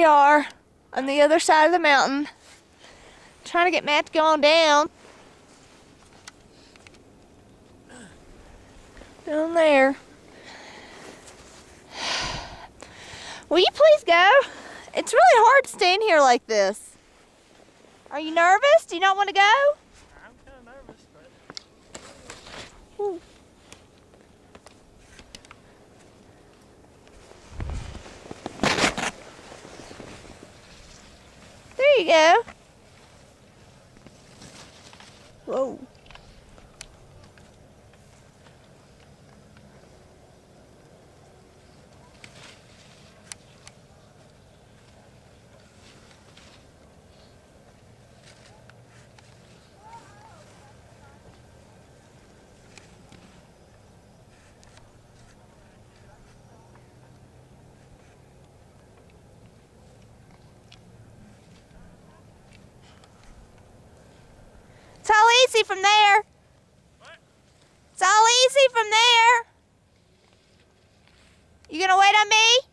are on the other side of the mountain. Trying to get Matt to go on down. Down there. Will you please go? It's really hard staying here like this. Are you nervous? Do you not want to go? I'm kind of nervous, but... Ooh. There you go. Whoa. It's all easy from there. What? It's all easy from there. You gonna wait on me?